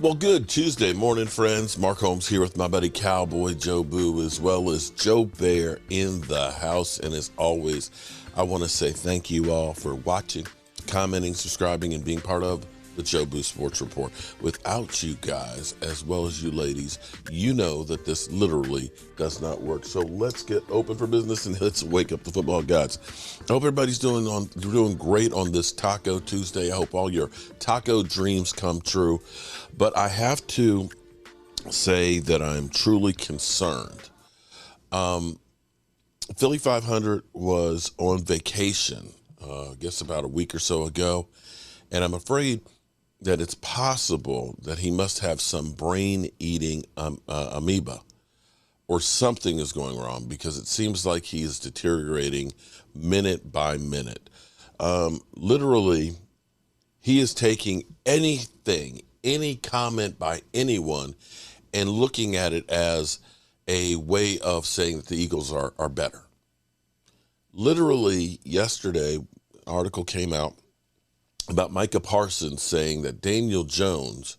Well, good Tuesday morning, friends. Mark Holmes here with my buddy Cowboy Joe Boo, as well as Joe Bear in the house. And as always, I want to say thank you all for watching, commenting, subscribing, and being part of the Joe Boo Sports Report. Without you guys, as well as you ladies, you know that this literally does not work. So let's get open for business and let's wake up the football gods. I hope everybody's doing great on this Taco Tuesday. I hope all your taco dreams come true. But I have to say that I'm truly concerned. Philly 500 was on vacation, I guess about a week or so ago, and I'm afraid that it's possible that he must have some brain-eating amoeba or something is going wrong, because it seems like he is deteriorating minute by minute. Literally, he is taking anything, any comment by anyone, and looking at it as a way of saying that the Eagles are better. Literally, yesterday, an article came out about Micah Parsons saying that Daniel Jones,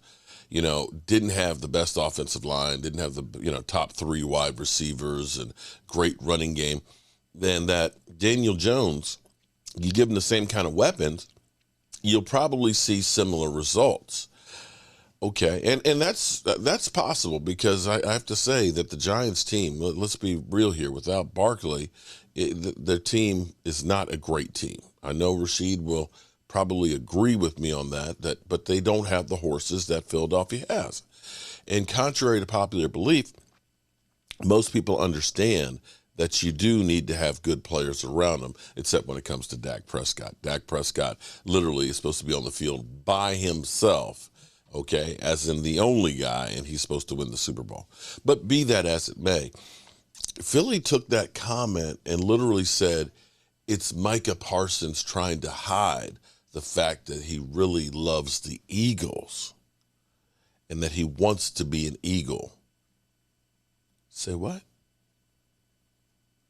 didn't have the best offensive line, didn't have the, top three wide receivers and great running game. Then that Daniel Jones, you give him the same kind of weapons, you'll probably see similar results. Okay, and that's possible, because I have to say that the Giants team, let's be real here, without Barkley, their team is not a great team. I know Rashid will probably agree with me on that, but they don't have the horses that Philadelphia has. And contrary to popular belief, most people understand that you do need to have good players around them, except when it comes to Dak Prescott. Dak Prescott literally is supposed to be on the field by himself, okay, as in the only guy, and he's supposed to win the Super Bowl. But be that as it may, Philly took that comment and literally said it's Micah Parsons trying to hide the fact that he really loves the Eagles and that he wants to be an Eagle. Say what?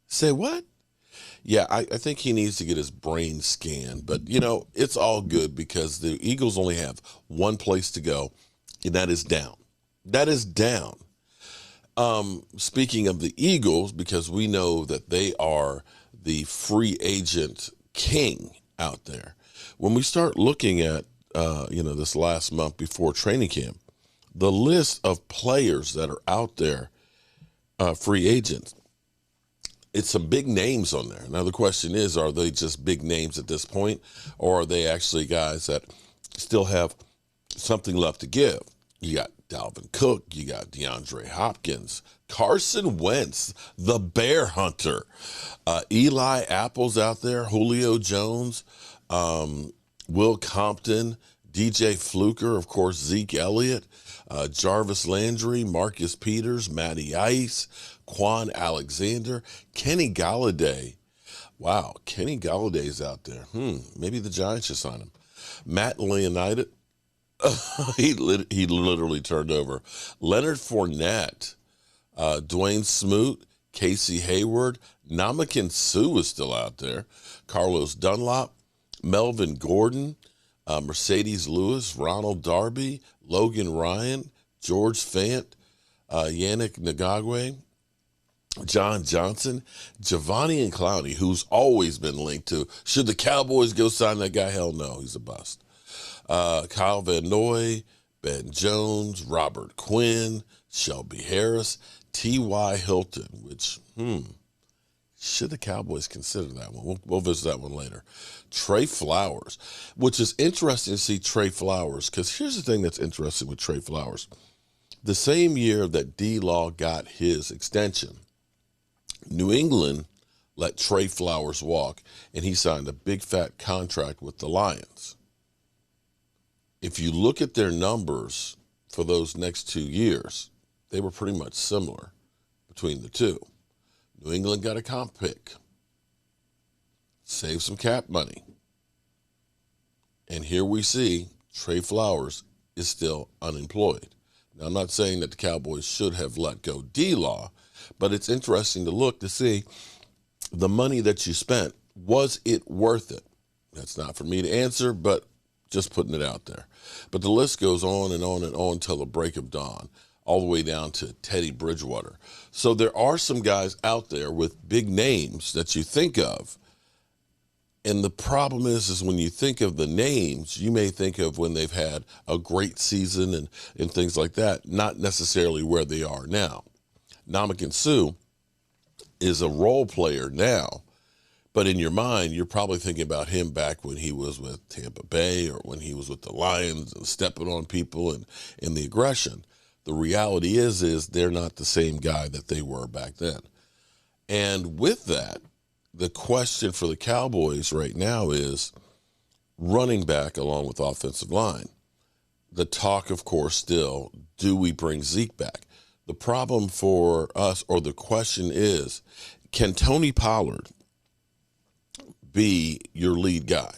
Say what? Yeah, I think he needs to get his brain scanned. But, it's all good, because the Eagles only have one place to go, and that is down. That is down. Speaking of the Eagles, because we know that they are the free agent king out there. When we start looking at, this last month before training camp, the list of players that are out there, free agents, it's some big names on there. Now, the question is, are they just big names at this point, or are they actually guys that still have something left to give? You got Dalvin Cook, you got DeAndre Hopkins, Carson Wentz, the Bear Hunter, Eli Apple's out there, Julio Jones, Will Compton, DJ Fluker, of course, Zeke Elliott, Jarvis Landry, Marcus Peters, Matty Ice, Quan Alexander, Kenny Galladay. Wow, Kenny Galladay's out there. Maybe the Giants should sign him. Matt Leonidas, he literally turned over. Leonard Fournette, Dwayne Smoot, Casey Hayward, Ndamukong Suh is still out there. Carlos Dunlop, Melvin Gordon, Mercedes Lewis, Ronald Darby, Logan Ryan, George Fant, Yannick Ngakoue, John Johnson, Giovanni and Clowney, who's always been linked to, should the Cowboys go sign that guy? Hell no, he's a bust. Kyle Van Noy, Ben Jones, Robert Quinn, Shelby Harris, T.Y. Hilton, which, should the Cowboys consider that one? We'll visit that one later. Trey Flowers, which is interesting to see Trey Flowers, because here's the thing that's interesting with Trey Flowers. The same year that D-Law got his extension, New England let Trey Flowers walk, and he signed a big fat contract with the Lions. If you look at their numbers for those next 2 years, they were pretty much similar between the two. New England got a comp pick, saved some cap money, and here we see Trey Flowers is still unemployed. Now, I'm not saying that the Cowboys should have let go D-Law, but it's interesting to look to see the money that you spent, was it worth it? That's not for me to answer, but Just putting it out there. But the list goes on and on and on till the break of dawn, all the way down to Teddy Bridgewater. So there are some guys out there with big names that you think of. And the problem is when you think of the names, you may think of when they've had a great season and things like that, not necessarily where they are now. Ndamukong Suh is a role player now, but in your mind, you're probably thinking about him back when he was with Tampa Bay or when he was with the Lions and stepping on people and the aggression. The reality is they're not the same guy that they were back then. And with that, the question for the Cowboys right now is running back along with offensive line. The talk, of course, still, do we bring Zeke back? The problem for us, or the question is, can Tony Pollard be your lead guy?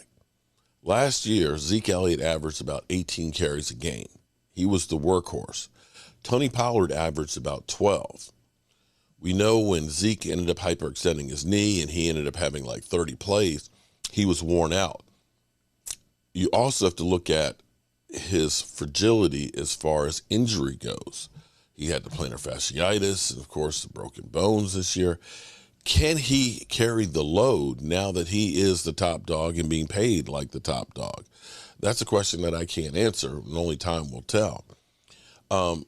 Last year, Zeke Elliott averaged about 18 carries a game. He was the workhorse. Tony Pollard averaged about 12. We know when Zeke ended up hyperextending his knee and he ended up having like 30 plays, he was worn out. You also have to look at his fragility as far as injury goes. He had the plantar fasciitis and, of course, the broken bones this year. Can he carry the load now that he is the top dog and being paid like the top dog? That's a question that I can't answer, and only time will tell.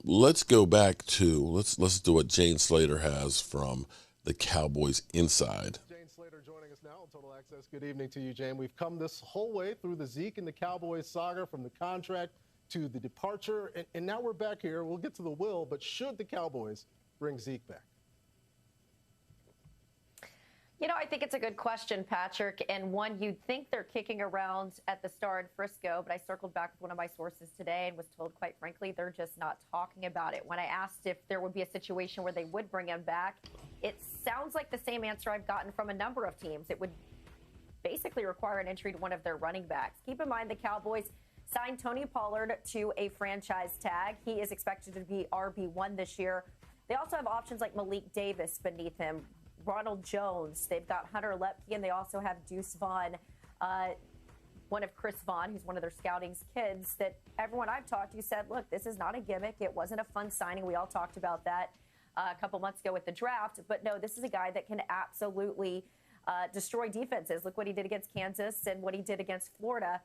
Let's go back to, let's do what Jane Slater has from the Cowboys Inside. Jane Slater joining us now on Total Access. Good evening to you, Jane. We've come this whole way through the Zeke and the Cowboys saga, from the contract to the departure, and now we're back here. We'll get to the will, but should the Cowboys bring Zeke back? You know, I think it's a good question, Patrick, and one you'd think they're kicking around at the Star in Frisco, but I circled back with one of my sources today and was told, quite frankly, they're just not talking about it. When I asked if there would be a situation where they would bring him back, it sounds like the same answer I've gotten from a number of teams. It would basically require an entry to one of their running backs. Keep in mind the Cowboys signed Tony Pollard to a franchise tag. He is expected to be RB1 this year. They also have options like Malik Davis beneath him, Ronald Jones. They've got Hunter Lepke, and they also have Deuce Vaughn, one of Chris Vaughn, who's one of their scouting's kids, that everyone I've talked to said, look, this is not a gimmick. It wasn't a fun signing. We all talked about that a couple months ago with the draft. But no, this is a guy that can absolutely destroy defenses. Look what he did against Kansas and what he did against Florida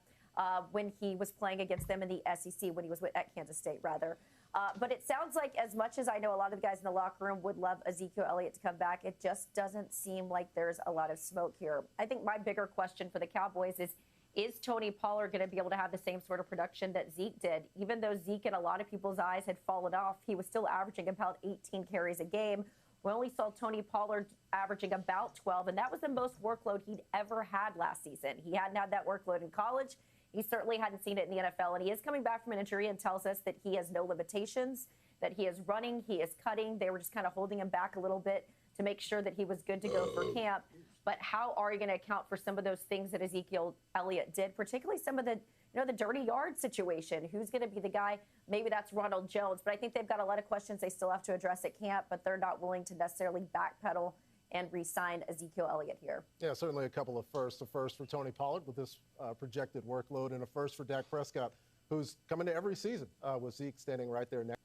when he was playing against them in the SEC, when he was at Kansas State, rather. But it sounds like, as much as I know a lot of the guys in the locker room would love Ezekiel Elliott to come back, it just doesn't seem like there's a lot of smoke here. I think my bigger question for the Cowboys is Tony Pollard going to be able to have the same sort of production that Zeke did? Even though Zeke, in a lot of people's eyes, had fallen off, he was still averaging about 18 carries a game. We only saw Tony Pollard averaging about 12, and that was the most workload he'd ever had last season. He hadn't had that workload in college. He certainly hadn't seen it in the NFL, and he is coming back from an injury and tells us that he has no limitations, that he is running, he is cutting. They were just kind of holding him back a little bit to make sure that he was good to go for camp. But how are you going to account for some of those things that Ezekiel Elliott did, particularly some of the, the dirty yard situation? Who's going to be the guy? Maybe that's Ronald Jones, but I think they've got a lot of questions they still have to address at camp, but they're not willing to necessarily backpedal and re-sign Ezekiel Elliott here. Yeah, certainly a couple of firsts. A first for Tony Pollard with this projected workload, and a first for Dak Prescott, who's coming to every season with Zeke standing right there next.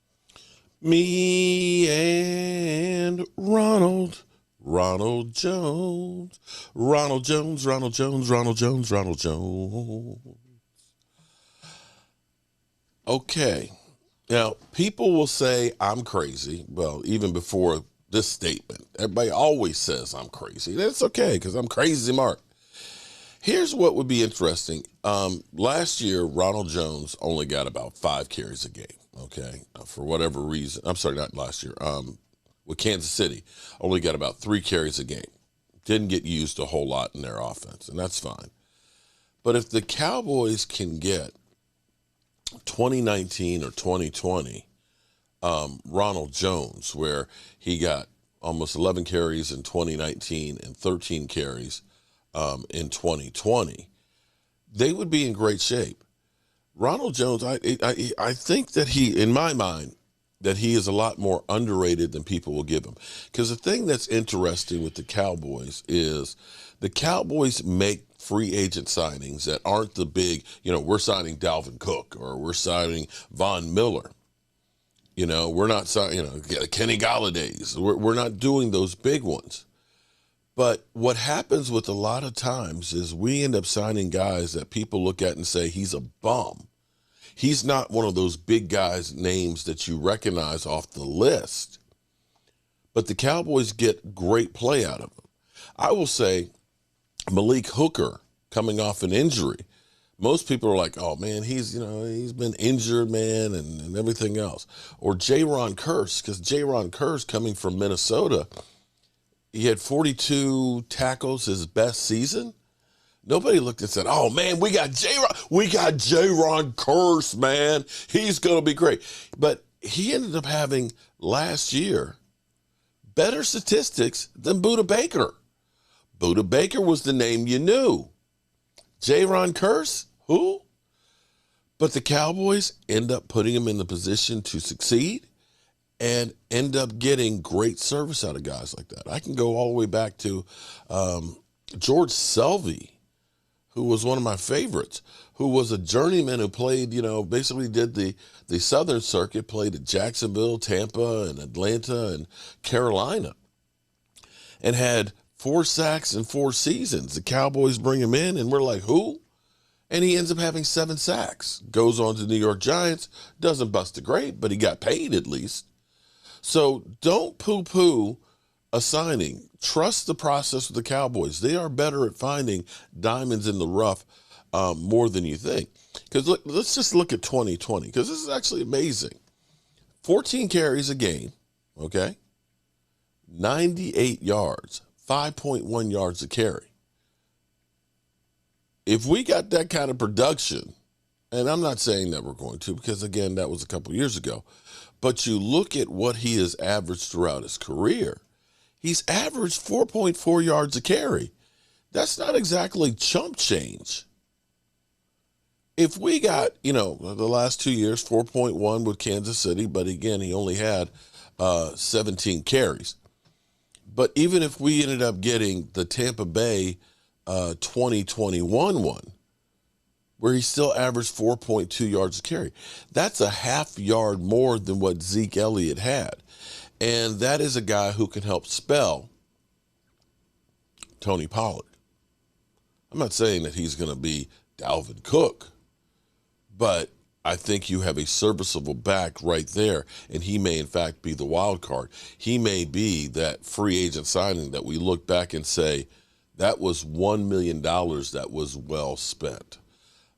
Me and Ronald Jones, Ronald Jones, Ronald Jones, Ronald Jones, Ronald Jones. Okay. Now, people will say I'm crazy. Well, even before this statement, everybody always says I'm crazy. That's okay, because I'm crazy, Mark. Here's what would be interesting. Last year, Ronald Jones only got about 5 carries a game, okay? For whatever reason. I'm sorry, not last year. With Kansas City, only got about 3 carries a game. Didn't get used a whole lot in their offense, and that's fine. But if the Cowboys can get 2019 or 2020 Ronald Jones, where he got almost 11 carries in 2019 and 13 carries in 2020, they would be in great shape. Ronald Jones, I think that he, in my mind, that he is a lot more underrated than people will give him. Because the thing that's interesting with the Cowboys is the Cowboys make free agent signings that aren't the big, we're signing Dalvin Cook or we're signing Von Miller. We're not signing, Kenny Galladay's. We're not doing those big ones. But what happens with a lot of times is we end up signing guys that people look at and say, he's a bum. He's not one of those big guys' names that you recognize off the list. But the Cowboys get great play out of him. I will say Malik Hooker coming off an injury. Most people are like, oh, man, he's been injured, man, and everything else. Or Jaron Kearse, because Jaron Kearse coming from Minnesota, he had 42 tackles his best season. Nobody looked and said, oh, man, we got Jaron Kearse, man. He's going to be great. But he ended up having last year better statistics than Budda Baker. Budda Baker was the name you knew. Jaron Kearse, who? But the Cowboys end up putting him in the position to succeed and end up getting great service out of guys like that. I can go all the way back to George Selvey, who was one of my favorites, who was a journeyman who played, basically did the Southern Circuit, played at Jacksonville, Tampa, and Atlanta, and Carolina, and had 4 sacks in 4 seasons. The Cowboys bring him in, and we're like, who? And he ends up having 7 sacks. Goes on to the New York Giants, doesn't bust a grape, but he got paid at least. So don't poo-poo a signing. Trust the process with the Cowboys. They are better at finding diamonds in the rough more than you think. Because let's just look at 2020, because this is actually amazing. 14 carries a game, okay? 98 yards, 5.1 yards a carry. If we got that kind of production, and I'm not saying that we're going to, because, again, that was a couple years ago, but you look at what he has averaged throughout his career, he's averaged 4.4 yards a carry. That's not exactly chump change. If we got, the last 2 years, 4.1 with Kansas City, but again, he only had 17 carries. But even if we ended up getting the Tampa Bay 2021 one, where he still averaged 4.2 yards a carry, that's a half yard more than what Zeke Elliott had. And that is a guy who can help spell Tony Pollard. I'm not saying that he's going to be Dalvin Cook, but I think you have a serviceable back right there, and he may, in fact, be the wild card. He may be that free agent signing that we look back and say, that was $1 million that was well spent.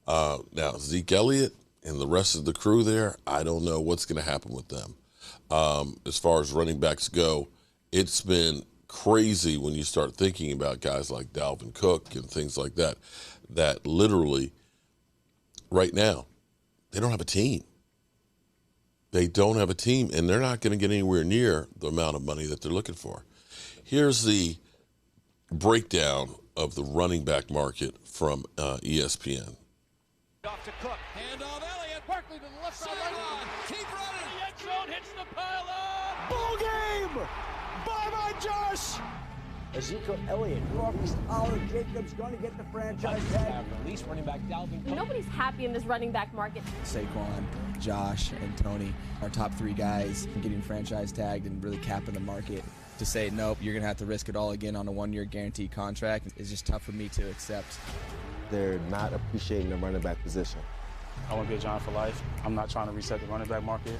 Now, Zeke Elliott and the rest of the crew there, I don't know what's going to happen with them. As far as running backs go, it's been crazy when you start thinking about guys like Dalvin Cook and things like that, that literally right now, they don't have a team. They don't have a team, and they're not going to get anywhere near the amount of money that they're looking for. Here's the breakdown of the running back market from ESPN. Off to Cook. Hand off Elliott. Barkley to the left sideline. Keep running. The end zone hits the pylon. Ball game. Bye-bye, Josh. Ezekiel Elliott, Marcus Allen Jacobs going to get the franchise tag. Release running back Dalvin. Nobody's happy in this running back market. Saquon, Josh, and Tony, our top 3 guys, getting franchise tagged and really capping the market. To say, nope, you're going to have to risk it all again on a 1-year guaranteed contract is just tough for me to accept. They're not appreciating the running back position. I want to be a John for life. I'm not trying to reset the running back market.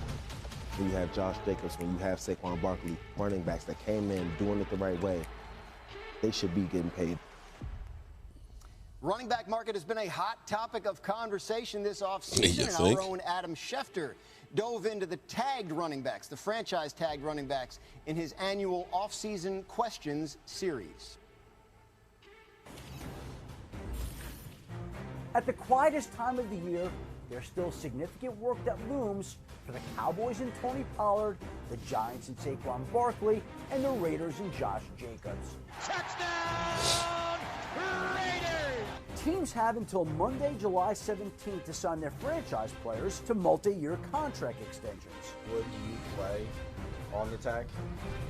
When you have Josh Jacobs, when you have Saquon Barkley, running backs that came in doing it the right way, they should be getting paid. Running back market has been a hot topic of conversation this offseason, and our own Adam Schefter dove into the tagged running backs, the franchise tagged running backs, in his annual offseason questions series. At the quietest time of the year, there's still significant work that looms for the Cowboys and Tony Pollard, the Giants and Saquon Barkley, and the Raiders and Josh Jacobs. Touchdown, Raiders! Teams have until Monday, July 17th to sign their franchise players to multi-year contract extensions. Would you play on the tag?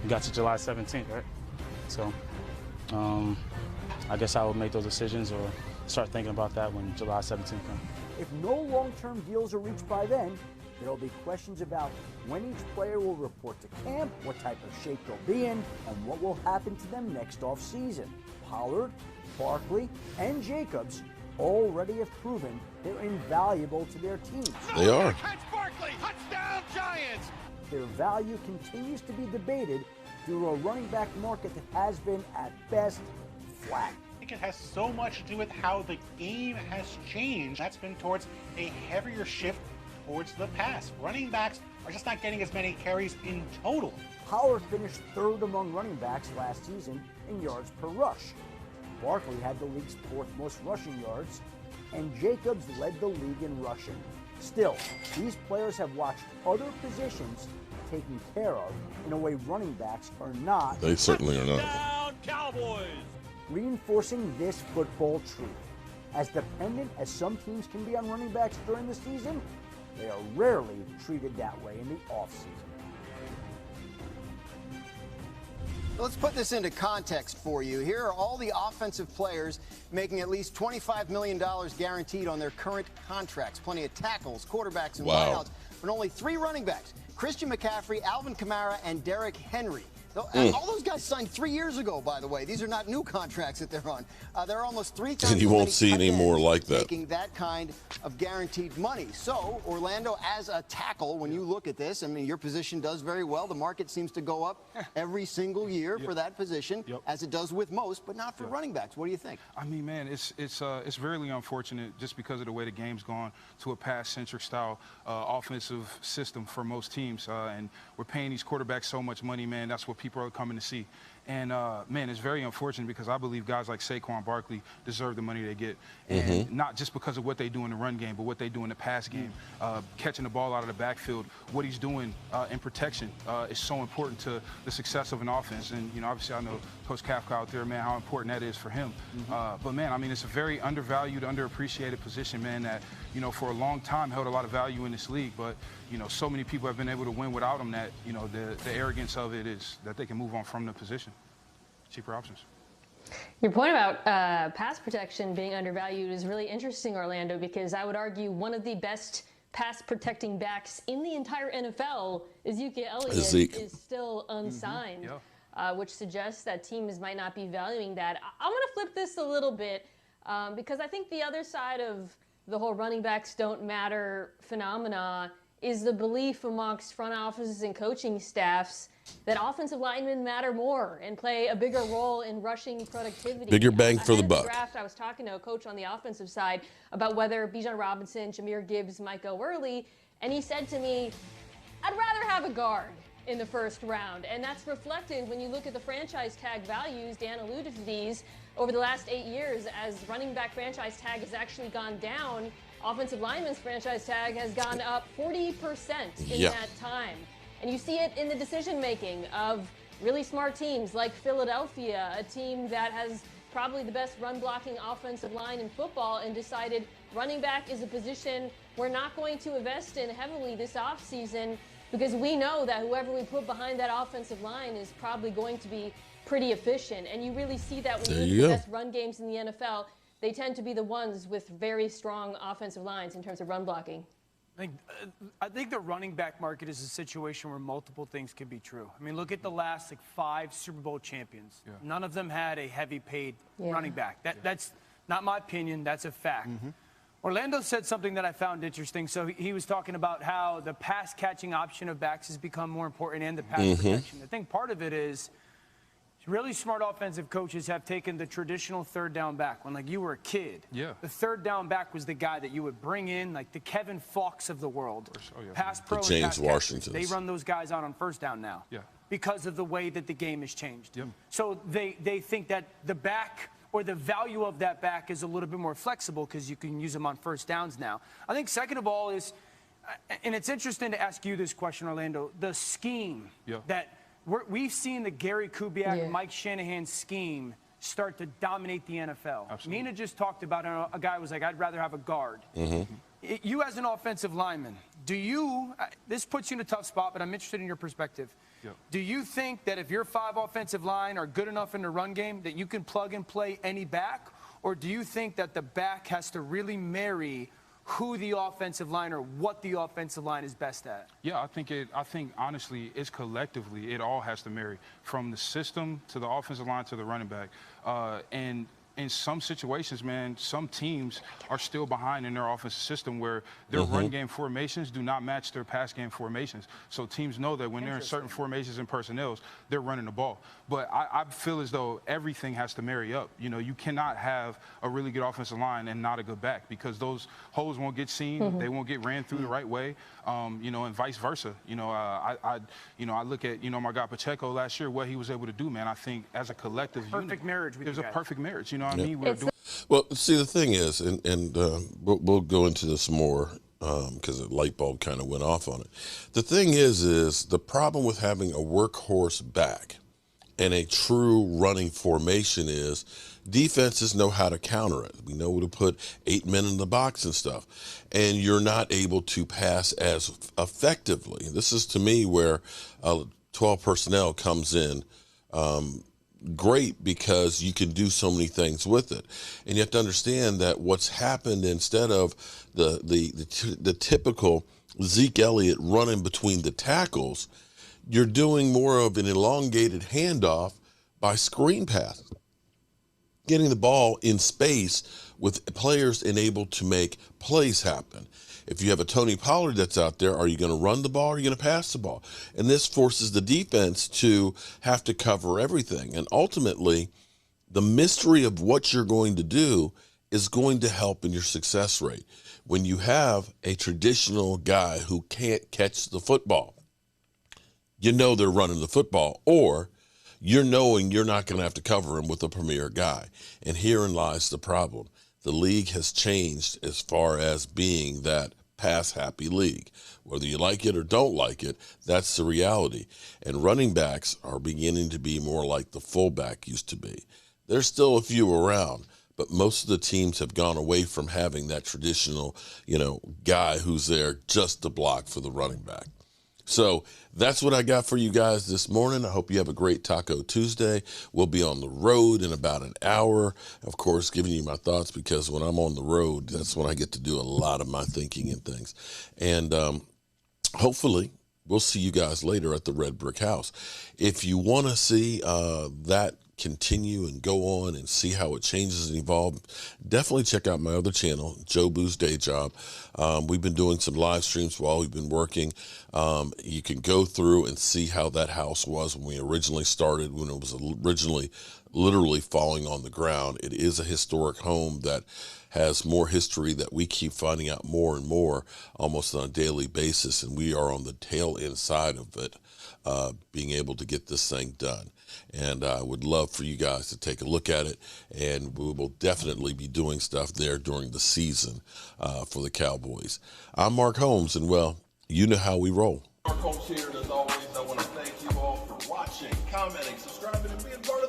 We got to July 17th, right? So I guess I would make those decisions or start thinking about that when July 17th comes. If no long-term deals are reached by then, there will be questions about when each player will report to camp, what type of shape they'll be in, and what will happen to them next offseason. Pollard, Barkley, and Jacobs already have proven they're invaluable to their teams. They are. Catch Barkley! Touchdown, Giants! Their value continues to be debated due to a running back market that has been, at best, flat. I think it has so much to do with how the game has changed. That's been towards a heavier shift towards the pass. Running backs are just not getting as many carries in total. Pollard finished third among running backs last season in yards per rush. Barkley had the league's fourth most rushing yards, and Jacobs led the league in rushing. Still, these players have watched other positions taken care of in a way running backs are not. They certainly are not. Down, Cowboys! Reinforcing this football truth. As dependent as some teams can be on running backs during the season, they are rarely treated that way in the offseason. Let's put this into context for you. Here are all the offensive players making at least $25 million guaranteed on their current contracts. Plenty of tackles, quarterbacks, and wideouts, but only 3 running backs: Christian McCaffrey, Alvin Kamara, and Derrick Henry. All those guys signed 3 years ago, by the way. These are not new contracts that they're on. They're almost 3 times. And you won't see any more like that. Making that kind of guaranteed money. So, Orlando, as a tackle, when you look at this, I mean, your position does very well. The market seems to go up every single year for that position, as it does with most, but not for running backs. What do you think? I mean, man, it's really unfortunate just because of the way the game's gone to a pass-centric style offensive system for most teams, and we're paying these quarterbacks so much money, man. That's what people are coming to see. And, man, it's very unfortunate because I believe guys like Saquon Barkley deserve the money they get. And not just because of what they do in the run game, but what they do in the pass game. Catching the ball out of the backfield, what he's doing in protection is so important to the success of an offense. And, you know, obviously I know Coach Kafka out there, man, how important that is for him. But, man, I mean, it's a very undervalued, underappreciated position, man, that, you know, for a long time held a lot of value in this league. But, you know, so many people have been able to win without him that, you know, the arrogance of it is that they can move on from the position. Cheaper options. Your point about pass protection being undervalued is really interesting, Orlando, because I would argue one of the best pass protecting backs in the entire NFL, Ezekiel Elliott, is still unsigned, which suggests that teams might not be valuing that. I'm going to flip this a little bit because I think the other side of the whole running backs don't matter phenomena is the belief amongst front offices and coaching staffs that offensive linemen matter more and play a bigger role in rushing productivity. Bigger bang for the buck. Draft, I was talking to a coach on the offensive side about whether Bijan Robinson, Jahmyr Gibbs might go early, and he said to me, I'd rather have a guard in the first round. And that's reflected when you look at the franchise tag values. Dan alluded to these. Over the last 8 years, as running back franchise tag has actually gone down, offensive lineman's franchise tag has gone up 40% in that time. And you see it in the decision-making of really smart teams like Philadelphia, a team that has probably the best run-blocking offensive line in football, and decided running back is a position we're not going to invest in heavily this offseason because we know that whoever we put behind that offensive line is probably going to be pretty efficient. And you really see that when you look at the best run games in the NFL, they tend to be the ones with very strong offensive lines in terms of run blocking. I think the running back market is a situation where multiple things can be true. I mean, look at the last 5 Super Bowl champions. None of them had a heavy paid running back. That's not my opinion. That's a fact. Orlando said something that I found interesting. So he was talking about how the pass catching option of backs has become more important and the pass protection. I think part of it is really smart offensive coaches have taken the traditional third down back. When, you were a kid, the third down back was the guy that you would bring in, like the Kevin Falks of the world. Pass pro and James pass Washington. They run those guys out on first down now because of the way that the game has changed. So they think that the back or the value of that back is a little bit more flexible because you can use them on first downs now. I think second of all is, and it's interesting to ask you this question, Orlando, the scheme that we've seen the Gary Kubiak, Mike Shanahan scheme start to dominate the NFL. Absolutely. Nina just talked about a guy who was like, I'd rather have a guard. You as an offensive lineman, this puts you in a tough spot, but I'm interested in your perspective. Yep. Do you think that if your 5 offensive line are good enough in the run game that you can plug and play any back? Or do you think that the back has to really marry who the offensive line or what the offensive line is best at? Yeah, I think honestly, it's collectively, it all has to marry from the system to the offensive line to the running back. And in some situations, man, some teams are still behind in their offensive system where their run game formations do not match their pass game formations. So teams know that when they're in certain formations and personnels, they're running the ball. But I feel as though everything has to marry up. You know, you cannot have a really good offensive line and not a good back because those holes won't get seen, they won't get ran through the right way, you know, and vice versa. You know, I look at, you know, my guy Pacheco last year, what he was able to do, man. I think as a collective perfect marriage. there's a perfect marriage. You know what I mean? Well, see, the thing is, and we'll go into this more because the light bulb kind of went off on it. The thing is the problem with having a workhorse back and a true running formation is defenses know how to counter it. We know to put 8 men in the box and stuff, and you're not able to pass as effectively. This is, to me, where 12 personnel comes in great because you can do so many things with it. And you have to understand that what's happened, instead of the typical Zeke Elliott running between the tackles, you're doing more of an elongated handoff by screen pass, getting the ball in space with players enabled to make plays happen. If you have a Tony Pollard that's out there, are you going to run the ball or are you going to pass the ball? And this forces the defense to have to cover everything. And ultimately, the mystery of what you're going to do is going to help in your success rate. When you have a traditional guy who can't catch the football, you know they're running the football, or you're knowing you're not going to have to cover him with a premier guy. And herein lies the problem. The league has changed as far as being that pass-happy league. Whether you like it or don't like it, that's the reality. And running backs are beginning to be more like the fullback used to be. There's still a few around, but most of the teams have gone away from having that traditional, you know, guy who's there just to block for the running back. So that's what I got for you guys this morning. I hope you have a great Taco Tuesday. We'll be on the road in about an hour, of course, giving you my thoughts, because when I'm on the road, that's when I get to do a lot of my thinking and things. And hopefully we'll see you guys later at the Red Brick House. If you want to see that continue and go on and see how it changes and evolve, definitely check out my other channel, Joe Boo's Day Job. We've been doing some live streams while we've been working. You can go through and see how that house was when we originally started, when it was originally literally falling on the ground. It is a historic home that has more history that we keep finding out more and more almost on a daily basis, and we are on the tail end side of it, being able to get this thing done. And I would love for you guys to take a look at it, and we will definitely be doing stuff there during the season for the Cowboys. I'm Mark Holmes, and, well, you know how we roll. Mark Holmes here, and as always, I want to thank you all for watching, commenting, subscribing, and being part